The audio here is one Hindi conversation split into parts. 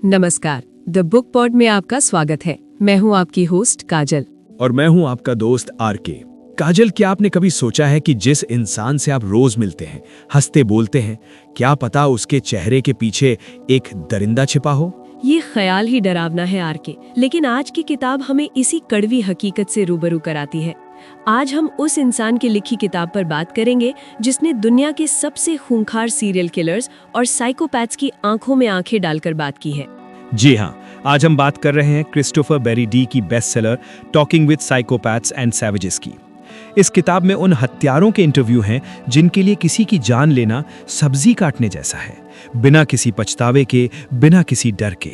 नमस्कार, द बुक पॉड में आपका स्वागत है। मैं हूं आपकी होस्ट काजल। और मैं हूं आपका दोस्त आरके। काजल, क्या आपने कभी सोचा है कि जिस इंसान से आप रोज मिलते हैं, हंसते बोलते हैं, क्या पता उसके चेहरे के पीछे एक दरिंदा छिपा हो? ये ख्याल ही डरावना है आरके, लेकिन आज की किताब हमें इसी कड़वी हकीकत से रूबरू कराती है। आज हम उस इंसान की लिखी किताब पर बात करेंगे जिसने दुनिया के सबसे खूंखार सीरियल किलर्स और साइकोपैथ्स की आंखों में आंखें डालकर बात की है। जी हाँ, आज हम बात कर रहे हैं क्रिस्टोफर बेरी डी की bestseller talking with psychopaths and savages की। इस किताब में उन हत्यारों के इंटरव्यू हैं जिनके लिए किसी की जान लेना सब्जी काटने जैसा है, बिना किसी पछतावे के, बिना किसी डर के।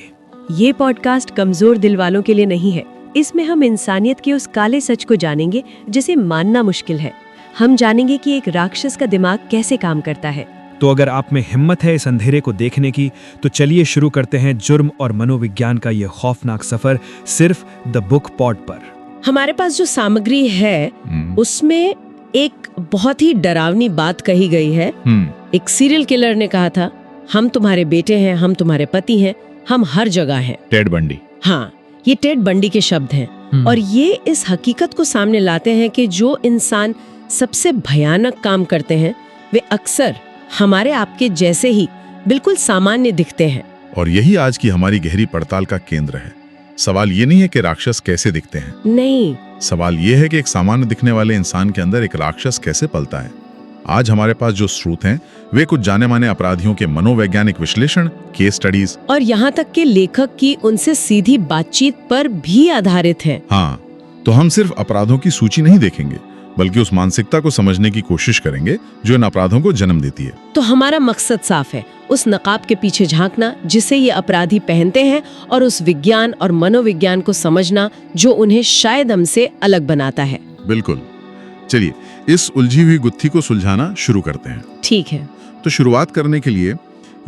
ये पॉडकास्ट कमजोर दिल वालों के लिए नहीं है। इसमें हम इंसानियत के उस काले सच को जानेंगे जिसे मानना मुश्किल है। हम जानेंगे कि एक राक्षस का दिमाग कैसे काम करता है। तो अगर आप में हिम्मत है इस अंधेरे को देखने की, तो चलिए शुरू करते हैं जुर्म और मनोविज्ञान का ये खौफनाक सफर सिर्फ द बुक पॉड पर। हमारे पास जो सामग्री है उसमें एक बहुत ही डरावनी बात कही गई है। एक सीरियल किलर ने कहा था, हम तुम्हारे बेटे हैं, हम तुम्हारे पति हैं, हम हर जगह हैं। Ted Bundy. हाँ, ये टेड बंडी के शब्द हैं। और ये इस हकीकत को सामने लाते हैं कि जो इंसान सबसे भयानक काम करते हैं वे अक्सर हमारे आपके जैसे ही बिल्कुल सामान्य दिखते हैं। और यही आज की हमारी गहरी पड़ताल का केंद्र है। सवाल ये नहीं है कि राक्षस कैसे दिखते हैं, नहीं, सवाल ये है कि एक सामान्य दिखने वाले इंसान के अंदर एक राक्षस कैसे पलता है। आज हमारे पास जो स्रोत हैं वे कुछ जाने माने अपराधियों के मनोवैज्ञानिक विश्लेषण, केस स्टडीज और यहाँ तक कि लेखक की उनसे सीधी बातचीत पर भी आधारित है। हाँ, तो हम सिर्फ अपराधों की सूची नहीं देखेंगे, बल्कि उस मानसिकता को समझने की कोशिश करेंगे जो इन अपराधों को जन्म देती है। तो हमारा मकसद साफ है, उस नकाब के पीछे झांकना जिसे ये अपराधी पहनते हैं, और उस विज्ञान और मनोविज्ञान को समझना जो उन्हें शायद हमसे अलग बनाता है। बिल्कुल। चलिए इस उलझी हुई गुत्थी को सुलझाना शुरू करते हैं। ठीक है। तो शुरुआत करने के लिए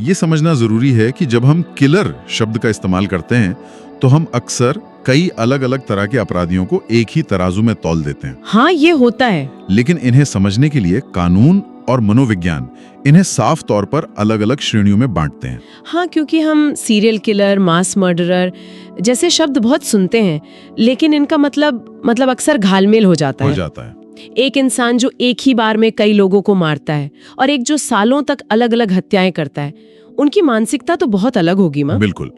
ये समझना जरूरी है कि जब हम किलर शब्द का इस्तेमाल करते हैं तो हम अक्सर कई अलग अलग तरह के अपराधियों को एक ही तराजू में तौल देते हैं। हाँ, ये होता है। लेकिन इन्हें समझने के लिए कानून और मनोविज्ञान इन्हें साफ तौर पर अलग अलग श्रेणियों में बांटते हैं। हाँ, क्योंकि हम सीरियल किलर, मास मर्डरर जैसे शब्द बहुत सुनते हैं, लेकिन इनका मतलब अक्सर घालमेल हो जाता है। एक इंसान जो एक ही बार में कई लोगों को मारता है और एक जो सालों तक अलग अलग हत्याएं करता है, उनकी मानसिकता तो बहुत अलग होगी। मां, बिल्कुल।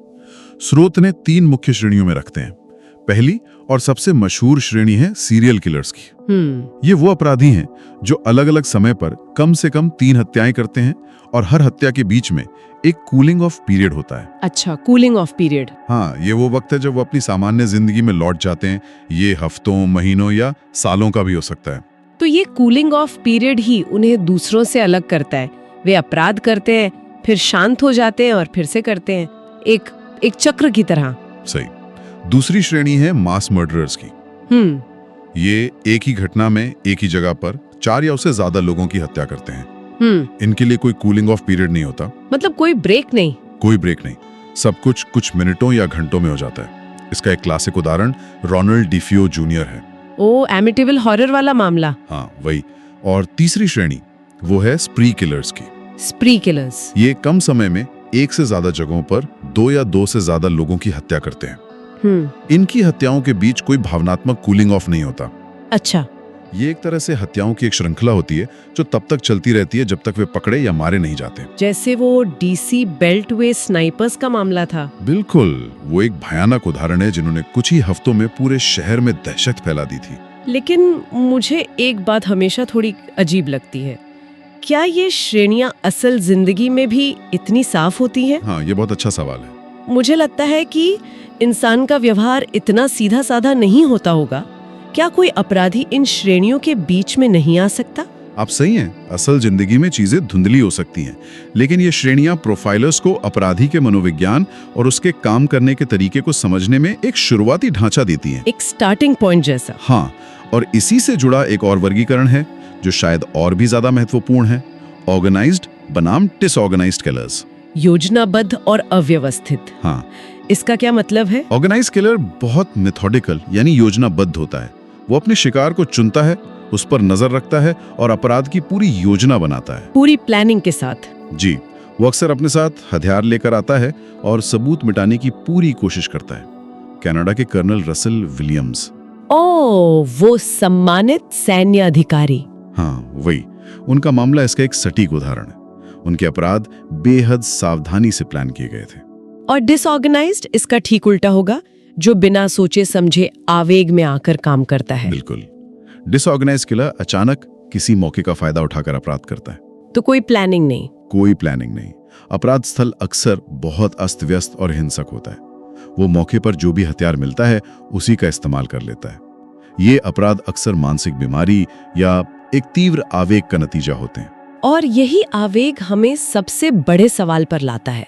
स्रोत ने 3 मुख्य श्रेणियों में रखते हैं। पहली और सबसे मशहूर श्रेणी है सीरियल किलर्स की। ये वो अपराधी हैं जो अलग अलग समय पर कम से कम 3 हत्याएं करते हैं और हर हत्या के बीच में एक कूलिंग ऑफ पीरियड होता है। अच्छा, कूलिंग ऑफ पीरियड। हाँ, ये वो वक्त है जब वो अपनी सामान्य जिंदगी में लौट जाते हैं। ये हफ्तों, महीनों या सालों का भी हो सकता है। तो ये कूलिंग ऑफ पीरियड ही उन्हें दूसरों से अलग करता है। वे अपराध करते हैं, फिर शांत हो जाते हैं और फिर से करते हैं, एक चक्र की तरह। सही। दूसरी श्रेणी है मास मर्डरर्स की। ये एक ही घटना में एक ही जगह पर 4 या उससे ज्यादा लोगों की हत्या करते हैं। इनके लिए कोई कूलिंग ऑफ पीरियड नहीं होता। मतलब कोई ब्रेक नहीं। कोई ब्रेक नहीं, सब कुछ मिनटों या घंटों में हो जाता है। इसका एक क्लासिक उदाहरण रोनाल्ड डिफियो जूनियर है। ओ, एमिटेबल हॉरर वाला मामला। हाँ, वही। और तीसरी श्रेणी वो है स्प्री किलर्स की। स्प्री किलर्स ये कम समय में एक से ज्यादा जगहों पर 2 या 2 से ज्यादा लोगों की हत्या करते हैं। इनकी हत्याओं के बीच कोई भावनात्मक कूलिंग ऑफ नहीं होता। अच्छा। ये एक तरह से हत्याओं की एक श्रृंखला होती है जो तब तक चलती रहती है जब तक वे पकड़े या मारे नहीं जाते। जैसे वो डीसी बेल्टवे स्नाइपर्स का मामला था। बिल्कुल, वो एक भयानक उदाहरण है जिन्होंने कुछ ही हफ्तों में पूरे शहर में दहशत फैला दी थी। लेकिन मुझे एक बात हमेशा थोड़ी अजीब लगती है, क्या ये श्रेणियां असल जिंदगी में भी इतनी साफ होती हैं? हाँ, ये बहुत अच्छा सवाल है। मुझे लगता है कि इंसान का व्यवहार इतना सीधा साधा नहीं होता होगा। क्या कोई अपराधी इन श्रेणियों के बीच में नहीं आ सकता? आप सही हैं, असल जिंदगी में चीजें धुंधली हो सकती हैं, लेकिन ये श्रेणियां प्रोफाइलर्स को अपराधी के मनोविज्ञान और उसके काम करने के तरीके को समझने में एक शुरुआती ढांचा देती हैं। एक स्टार्टिंग पॉइंट जैसा। हाँ, और इसी से जुड़ा एक और वर्गीकरण है जो शायद और भी ज्यादा महत्वपूर्ण है, ऑर्गेनाइज्ड बनाम डिसऑर्गेनाइज्ड किलर्स। योजनाबद्ध और अव्यवस्थित। हाँ, इसका क्या मतलब है? ऑर्गेनाइज्ड किलर बहुत मेथोडिकल यानी योजनाबद्ध होता है। वो अपने शिकार को चुनता है, उस पर नजर रखता है और अपराध की पूरी योजना बनाता है। पूरी प्लानिंग के साथ। जी। वो अक्सर अपने साथ हथियार लेकर आता है और सबूत मिटाने की पूरी कोशिश करता है। कनाडा के कर्नल रसल विलियम्स। ओह, वो सम्मानित सैन्य अधिकारी। हाँ, वही। उनका मामला इसका एक सटीक उदाहरण है। उनके अपराध बेहद सावधानी से प्लान किए गए थे। और डिसऑर्गेनाइज्ड इसका ठीक उल्टा होगा, जो बिना सोचे समझे आवेग में आकर काम करता है। बिल्कुल। डिसऑर्गेनाइज किलर अचानक किसी मौके का फायदा उठाकर अपराध करता है। तो कोई प्लानिंग नहीं। कोई प्लानिंग नहीं। अपराध स्थल अक्सर बहुत अस्त व्यस्त और हिंसक होता है। वो मौके पर जो भी हथियार मिलता है उसी का इस्तेमाल कर लेता है। ये अपराध अक्सर मानसिक बीमारी या एक तीव्र आवेग का नतीजा होते हैं। और यही आवेग हमें सबसे बड़े सवाल पर लाता है।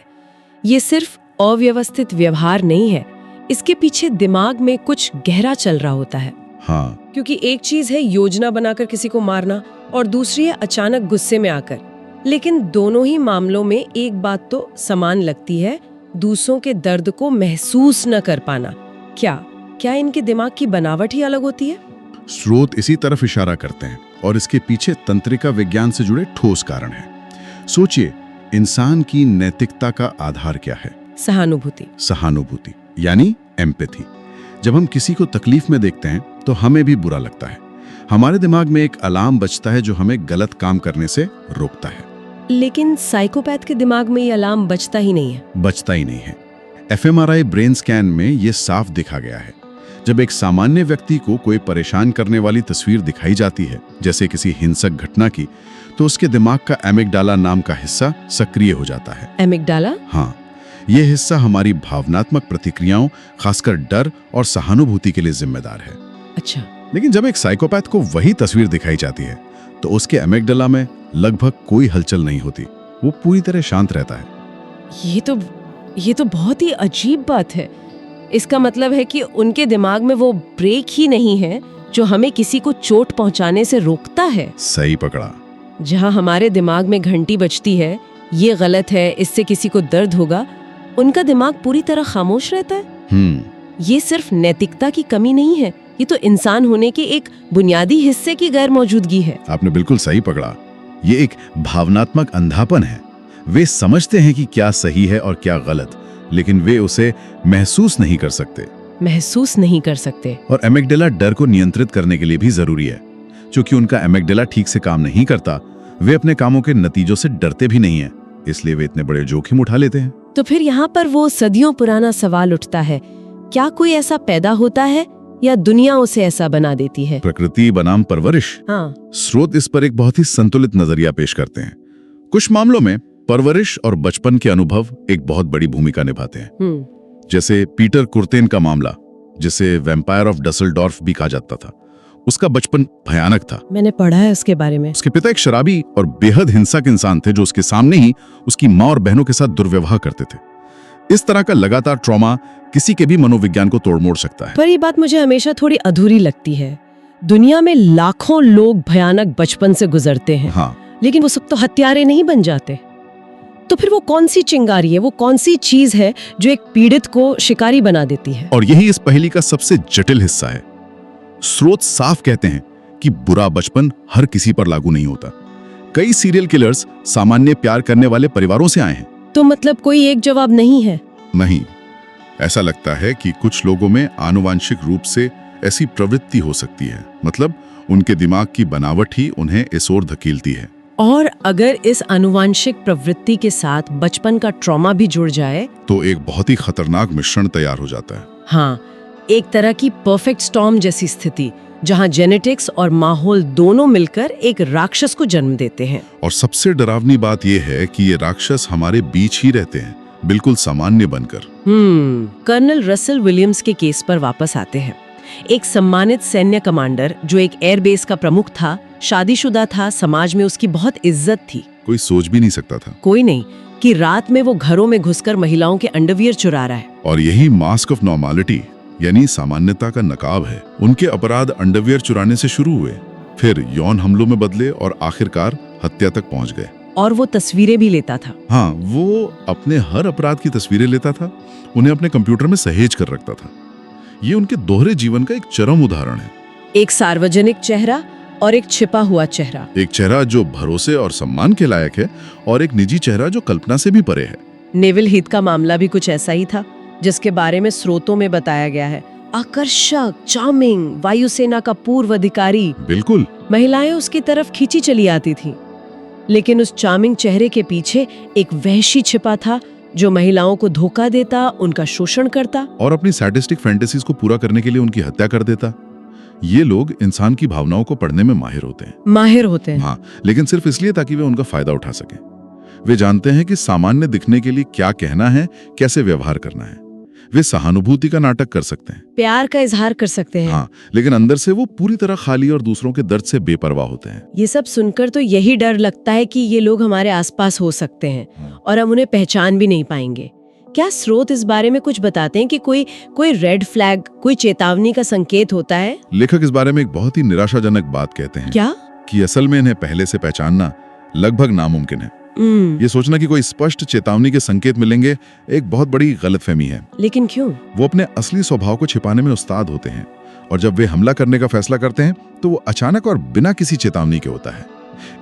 ये सिर्फ अव्यवस्थित व्यवहार नहीं है, इसके पीछे दिमाग में कुछ गहरा चल रहा होता है। हाँ, क्योंकि एक चीज है योजना बनाकर किसी को मारना और दूसरी है अचानक गुस्से में आकर। लेकिन दोनों ही मामलों में एक बात तो समान लगती है, दूसरों के दर्द को महसूस न कर पाना। क्या इनके दिमाग की बनावट ही अलग होती है? स्रोत इसी तरफ इशारा करते हैं और इसके पीछे तंत्रिका विज्ञान से जुड़े ठोस कारण हैं। सोचिए, इंसान की नैतिकता का आधार क्या है? सहानुभूति यानी एम्पैथी। जब हम किसी को तकलीफ में देखते हैं तो हमें भी बुरा लगता है। हमारे दिमाग में एक अलार्म बजता है जो हमें गलत काम करने से रोकता है। लेकिन साइकोपैथ के दिमाग में ये अलार्म बजता ही नहीं है। एफएमआरआई ब्रेन स्कैन में ये साफ दिखा गया है। जब एक सामान्य व्यक्ति को कोई परेशान करने वाली तस्वीर दिखाई जाती है, जैसे किसी हिंसक घटना की, तो उसके दिमाग का एमिगडाला नाम का हिस्सा सक्रिय हो जाता है। एमिगडाला? हाँ, ये हिस्सा हमारी भावनात्मक प्रतिक्रियाओं, खासकर डर और सहानुभूति के लिए जिम्मेदार है। अच्छा। लेकिन जब एक साइकोपैथ को वही तस्वीर दिखाई जाती है तो उसके एमिगडाला में लगभग कोई हलचल नहीं होती। वो पूरी तरह शांत रहता है। ये तो बहुत ही अजीब बात है। इसका मतलब है कि उनके दिमाग में वो ब्रेक ही नहीं है जो हमें किसी को चोट पहुंचाने से रोकता है। सही पकड़ा। जहां हमारे दिमाग में घंटी बजती है, ये गलत है, इससे किसी को दर्द होगा, उनका दिमाग पूरी तरह खामोश रहता है। ये सिर्फ नैतिकता की कमी नहीं है, ये तो इंसान होने के एक बुनियादी हिस्से की गैर मौजूदगी है। आपने बिल्कुल सही पकड़ा। ये एक भावनात्मक अंधापन है। वे समझते हैं कि क्या सही है और क्या गलत, लेकिन वे उसे महसूस नहीं कर सकते। और एमिगडाला डर को नियंत्रित करने के लिए भी जरूरी है। क्योंकि उनका एमिगडाला ठीक से काम नहीं करता, वे अपने कामों के नतीजों से डरते भी नहीं है, इसलिए वे इतने बड़े जोखिम उठा लेते हैं। तो फिर यहाँ पर वो सदियों पुराना सवाल उठता है, क्या कोई ऐसा पैदा होता है या दुनिया उसे ऐसा बना देती है? प्रकृति बनाम परवरिश। हाँ। स्रोत इस पर एक बहुत ही संतुलित नजरिया पेश करते हैं। कुछ मामलों में परवरिश और बचपन के अनुभव एक बहुत बड़ी भूमिका निभाते हैं। जैसे पीटर कुर्तेन का मामला, जिसे वैम्पायर ऑफ डसलडॉर्फ भी कहा जाता था। उसका बचपन भयानक था। मैंने पढ़ा है उसके बारे में। उसके पिता एक शराबी और बेहद हिंसक इंसान थे जो उसके सामने ही उसकी माँ और बहनों के साथ दुर्व्यवहार करते थे। इस तरह का लगातार ट्रॉमा किसी के भी मनोविज्ञान को तोड़ मोड़ सकता है। पर ये बात मुझे हमेशा थोड़ी अधूरी लगती है। दुनिया में लाखों लोग भयानक बचपन से गुजरते हैं। हाँ। लेकिन वो सब तो हत्यारे नहीं बन जाते। तो फिर वो कौन सी चिंगारी है, वो कौन सी चीज है जो एक पीड़ित को शिकारी बना देती है? और यही इस पहेली का सबसे जटिल हिस्सा है। स्रोत साफ कहते हैं कि बुरा बचपन हर किसी पर लागू नहीं होता। कई सीरियल किलर्स सामान्य प्यार करने वाले परिवारों से आए हैं। तो मतलब कोई एक जवाब नहीं है? नहीं, ऐसा लगता है कि कुछ लोगों में आनुवांशिक रूप से ऐसी प्रवृत्ति हो सकती है। मतलब उनके दिमाग की बनावट ही उन्हें इस ओर धकेलती है। और अगर इस आनुवांशिक प्रवृत्ति के साथ बचपन का ट्रॉमा भी जुड़ जाए तो एक बहुत ही खतरनाक मिश्रण तैयार हो जाता है। हाँ, एक तरह की परफेक्ट स्टॉर्म जैसी स्थिति, जहां जेनेटिक्स और माहौल दोनों मिलकर एक राक्षस को जन्म देते हैं। और सबसे डरावनी बात यह है कि ये राक्षस हमारे बीच ही रहते हैं, बिल्कुल सामान्य बनकर। कर्नल रसल विलियम्स के केस पर वापस आते हैं। एक सम्मानित सैन्य कमांडर जो एक एयरबेस का प्रमुख था, शादीशुदा था, समाज में उसकी बहुत इज्जत थी। कोई सोच भी नहीं सकता था, कोई नहीं, कि रात में वो घरों में घुसकर महिलाओं के अंडरवियर चुरा रहा है। और यही मास्क ऑफ नॉर्मलिटी यानी सामान्यता का नकाब है। उनके अपराध अंडरवियर चुराने से शुरू हुए, फिर यौन हमलों में बदले और आखिरकार हत्या तक पहुंच गए। और वो तस्वीरें भी लेता था। हाँ, वो अपने हर अपराध की तस्वीरें लेता था, उन्हें अपने कंप्यूटर में सहेज कर रखता था। ये उनके दोहरे जीवन का एक चरम उदाहरण है। एक सार्वजनिक चेहरा और एक छिपा हुआ चेहरा। एक चेहरा जो भरोसे और सम्मान के लायक है और एक निजी चेहरा जो कल्पना से भी परे है। नेविल हीथ का मामला भी कुछ ऐसा ही था, जिसके बारे में स्रोतों में बताया गया है। आकर्षक, चार्मिंग, वायुसेना का पूर्व अधिकारी। बिल्कुल। महिलाएं उसकी तरफ खींची चली आती थीं। लेकिन उस चार्मिंग चेहरे के पीछे एक वहशी छिपा था जो महिलाओं को धोखा देता, उनका शोषण करता और अपनी सैडिस्टिक फैंटेसीज को पूरा करने के लिए उनकी हत्या कर देता। ये लोग इंसान की भावनाओं को पढ़ने में माहिर होते हैं। हाँ, लेकिन सिर्फ इसलिए ताकि वे उनका फायदा उठा सकें। वे जानते हैं कि सामान्य दिखने के लिए क्या कहना है, कैसे व्यवहार करना है। वे सहानुभूति का नाटक कर सकते हैं, प्यार का इजहार कर सकते हैं। हाँ, लेकिन अंदर से वो पूरी तरह खाली और दूसरों के दर्द से बेपरवाह होते हैं। ये सब सुनकर तो यही डर लगता है कि ये लोग हमारे आसपास हो सकते हैं और हम उन्हें पहचान भी नहीं पाएंगे। क्या स्रोत इस बारे में कुछ बताते हैं कि कोई रेड फ्लैग, कोई चेतावनी का संकेत होता है? लेखक इस बारे में एक बहुत ही निराशाजनक बात कहते हैं। क्या? कि असल में इन्हें पहले से पहचानना लगभग नामुमकिन है। ये सोचना कि कोई स्पष्ट चेतावनी के संकेत मिलेंगे एक बहुत बड़ी गलतफहमी है। लेकिन क्यों? वो अपने असली स्वभाव को छिपाने में उस्ताद होते हैं और जब वे हमला करने का फैसला करते हैं तो वो अचानक और बिना किसी चेतावनी के होता है।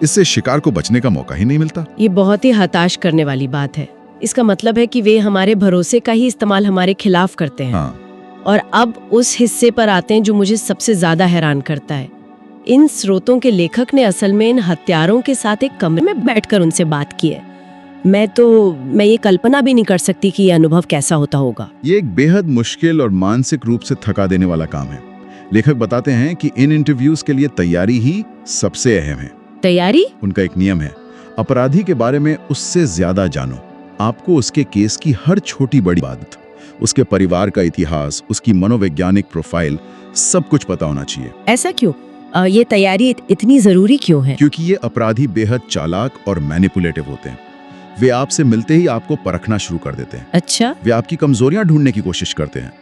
इससे शिकार को बचने का मौका ही नहीं मिलता। ये बहुत ही हताश करने वाली बात है। इसका मतलब है कि वे हमारे भरोसे का ही इस्तेमाल हमारे खिलाफ करते हैं। हाँ। और अब उस हिस्से पर आते हैं जो मुझे सबसे ज्यादा हैरान करता है। इन स्रोतों के लेखक ने असल में इन हत्यारों के साथ एक कमरे में बैठकर उनसे बात की है। मैं ये कल्पना भी नहीं कर सकती कि ये अनुभव कैसा होता होगा। ये एक बेहद मुश्किल और मानसिक रूप से थका देने वाला काम है। लेखक बताते हैं कि इन इंटरव्यूज के लिए तैयारी ही सबसे अहम है। तैयारी? उनका एक नियम है, अपराधी के बारे में उससे ज्यादा जानो। आपको उसके केस की हर छोटी बड़ी बात, उसके परिवार का इतिहास, उसकी मनोवैज्ञानिक प्रोफाइल, सब कुछ पता होना चाहिए। ऐसा क्यों? ये तैयारी इतनी जरूरी क्यों है? क्योंकि ये अपराधी बेहद चालाक और मैनिपुलेटिव होते हैं। वे आपसे मिलते ही आपको परखना शुरू कर देते हैं। अच्छा। वे आपकी कमजोरियां ढूंढने की कोशिश करते हैं।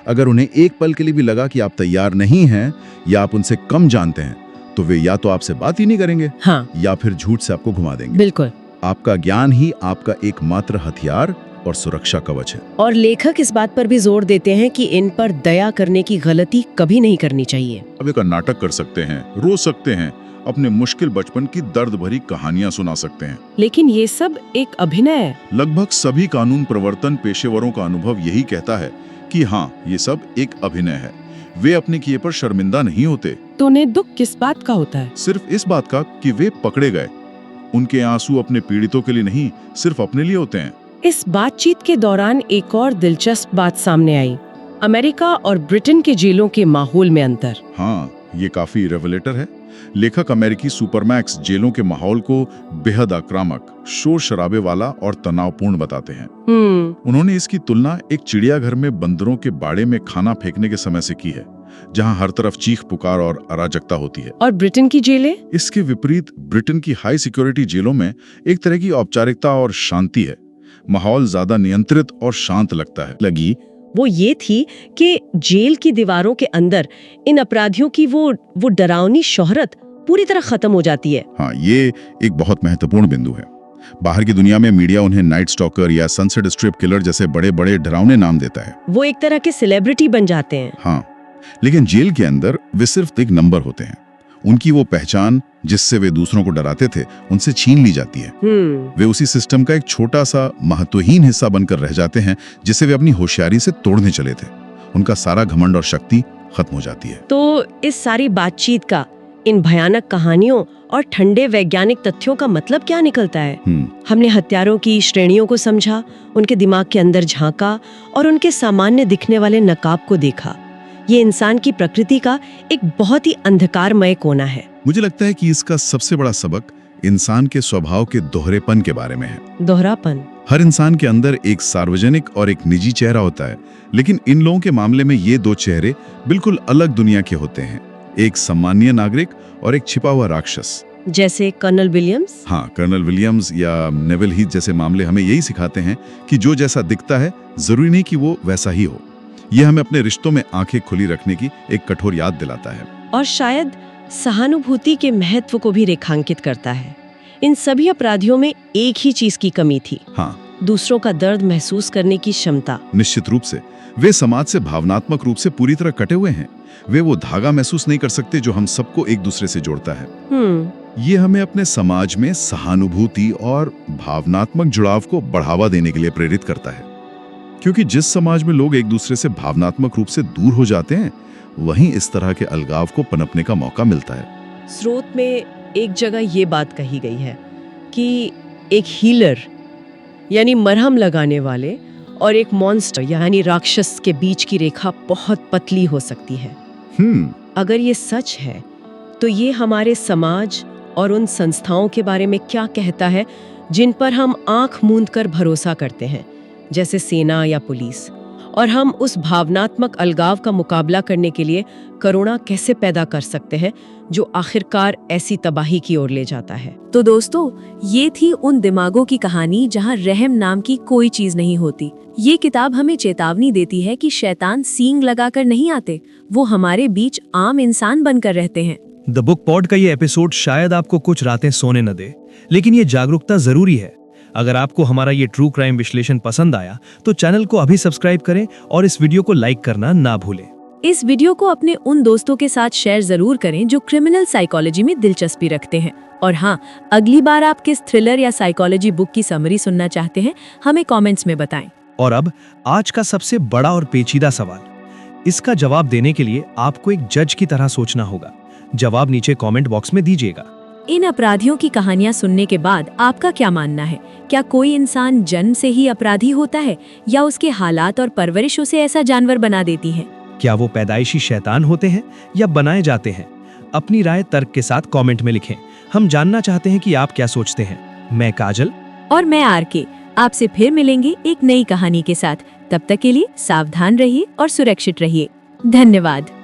अगर उन्हें एक पल के लिए भी लगा कि आप तैयार नहीं हैं या आप उनसे कम जानते हैं तो वे या तो आपसे बात ही नहीं करेंगे, हाँ, या फिर झूठ से आपको घुमा देंगे। बिल्कुल। आपका ज्ञान ही आपका एकमात्र हथियार और सुरक्षा कवच है। और लेखक इस बात पर भी जोर देते हैं कि इन पर दया करने की गलती कभी नहीं करनी चाहिए। अब एक नाटक कर सकते हैं, रो सकते हैं, अपने मुश्किल बचपन की दर्द भरी कहानियां सुना सकते हैं, लेकिन ये सब एक अभिनय है। लगभग सभी कानून प्रवर्तन पेशेवरों का अनुभव यही कहता है कि हाँ, ये सब एक अभिनय है। वे अपने किए पर शर्मिंदा नहीं होते। तो उन्हें दुख किस बात का होता है? सिर्फ इस बात का कि वे पकड़े गए। उनके आंसू अपने पीड़ितों के लिए नहीं, सिर्फ अपने लिए होते हैं। इस बातचीत के दौरान एक और दिलचस्प बात सामने आई, अमेरिका और ब्रिटेन के जेलों के माहौल में अंतर। हाँ, ये काफी रेवलेटर है। लेखक अमेरिकी सुपरमैक्स जेलों के माहौल को बेहद आक्रामक, शोर शराबे वाला और तनावपूर्ण बताते हैं। उन्होंने इसकी तुलना एक चिड़ियाघर में बंदरों के बाड़े में खाना फेंकने के समय से की है, जहां हर तरफ चीख पुकार और अराजकता होती है। और ब्रिटेन की जेलें? इसके विपरीत ब्रिटेन की हाई सिक्योरिटी जेलों में एक तरह की औपचारिकता और शांति है। माहौल ज्यादा नियंत्रित और शांत लगता है। लगी वो ये थी कि जेल की दीवारों के अंदर इन अपराधियों की वो डरावनी शोहरत पूरी तरह खत्म हो जाती है। हाँ, ये एक बहुत महत्वपूर्ण बिंदु है। बाहर की दुनिया में मीडिया उन्हें नाइट स्टॉकर या सनसेट स्ट्रिप किलर जैसे बड़े बड़े डरावने नाम देता है। वो एक तरह के सेलिब्रिटी बन जाते हैं। हाँ, लेकिन जेल के अंदर वे सिर्फ एक नंबर होते हैं। उनकी वो पहचान जिससे वे दूसरों को डराते थे, उनसे छीन ली जाती है। हम्म। वे उसी सिस्टम का एक छोटा सा महत्वहीन हिस्सा बनकर रह जाते हैं जिसे वे अपनी होशियारी से तोड़ने चले थे। उनका सारा घमंड और शक्ति खत्म हो जाती है। तो इस सारी बातचीत का, इन भयानक कहानियों और ठंडे वैज्ञानिक तथ्यों का मतलब क्या निकलता है? हमने हत्यारों की श्रेणियों को समझा, उनके दिमाग के अंदर झांका और उनके सामान्य दिखने वाले नकाब को देखा। ये इंसान की प्रकृति का एक बहुत ही अंधकारमय कोना है। मुझे लगता है कि इसका सबसे बड़ा सबक इंसान के स्वभाव के दोहरेपन के बारे में है। दोहरापन? हर इंसान के अंदर एक सार्वजनिक और एक निजी चेहरा होता है, लेकिन इन लोगों के मामले में ये दो चेहरे बिल्कुल अलग दुनिया के होते हैं। एक सम्मानीय नागरिक और एक छिपा हुआ राक्षस। जैसे कर्नल विलियम्स? हाँ, कर्नल विलियम्स या नेविल हीथ जैसे मामले हमें यही सिखाते हैं कि जो जैसा दिखता है जरूरी नहीं कि वो वैसा ही हो। यह हमें अपने रिश्तों में आंखें खुली रखने की एक कठोर याद दिलाता है। और शायद सहानुभूति के महत्व को भी रेखांकित करता है। इन सभी अपराधियों में एक ही चीज की कमी थी। हाँ, दूसरों का दर्द महसूस करने की क्षमता। निश्चित रूप से वे समाज से भावनात्मक रूप से पूरी तरह कटे हुए हैं। वे वो धागा महसूस नहीं कर सकते जो हम सबको एक दूसरे से जोड़ता है। ये हमें अपने समाज में सहानुभूति और भावनात्मक जुड़ाव को बढ़ावा देने के लिए प्रेरित करता है, क्योंकि जिस समाज में लोग एक दूसरे से भावनात्मक रूप से दूर हो जाते हैं, वहीं इस तरह के अलगाव को पनपने का मौका मिलता है। स्रोत में एक जगह ये बात कही गई है कि एक हीलर यानी मरहम लगाने वाले और एक मॉन्स्टर यानी राक्षस के बीच की रेखा बहुत पतली हो सकती है। अगर ये सच है तो ये हमारे समाज और उन संस्थाओं के बारे में क्या कहता है जिन पर हम आंख मूंद कर भरोसा करते हैं, जैसे सेना या पुलिस, और हम उस भावनात्मक अलगाव का मुकाबला करने के लिए करुणा कैसे पैदा कर सकते हैं जो आखिरकार ऐसी तबाही की ओर ले जाता है। तो दोस्तों, ये थी उन दिमागों की कहानी जहाँ रहम नाम की कोई चीज नहीं होती। ये किताब हमें चेतावनी देती है कि शैतान सींग लगाकर नहीं आते, वो हमारे बीच आम इंसान बनकर रहते हैं। द बुक पॉड का ये एपिसोड शायद आपको कुछ रातें सोने न दे, लेकिन ये जागरूकता जरूरी है। अगर आपको हमारा ये ट्रू क्राइम विश्लेषण पसंद आया तो चैनल को अभी सब्सक्राइब करें और इस वीडियो को लाइक करना ना भूलें। इस वीडियो को अपने उन दोस्तों के साथ शेयर जरूर करें जो क्रिमिनल साइकोलॉजी में दिलचस्पी रखते हैं। और हाँ, अगली बार आप किस थ्रिलर या साइकोलॉजी बुक की समरी सुनना चाहते हैं, हमें कमेंट्स में बताएं। और अब आज का सबसे बड़ा और पेचीदा सवाल। इसका जवाब देने के लिए आपको एक जज की तरह सोचना होगा। जवाब नीचे कमेंट बॉक्स में दीजिएगा। इन अपराधियों की कहानियां सुनने के बाद आपका क्या मानना है? क्या कोई इंसान जन्म से ही अपराधी होता है या उसके हालात और परवरिश उसे ऐसा जानवर बना देती है? क्या वो पैदाइशी शैतान होते हैं या बनाए जाते हैं? अपनी राय तर्क के साथ कमेंट में लिखें। हम जानना चाहते हैं कि आप क्या सोचते हैं। मैं काजल और मैं आरके आपसे फिर मिलेंगे एक नई कहानी के साथ। तब तक के लिए सावधान रहिए और सुरक्षित रहिए। धन्यवाद।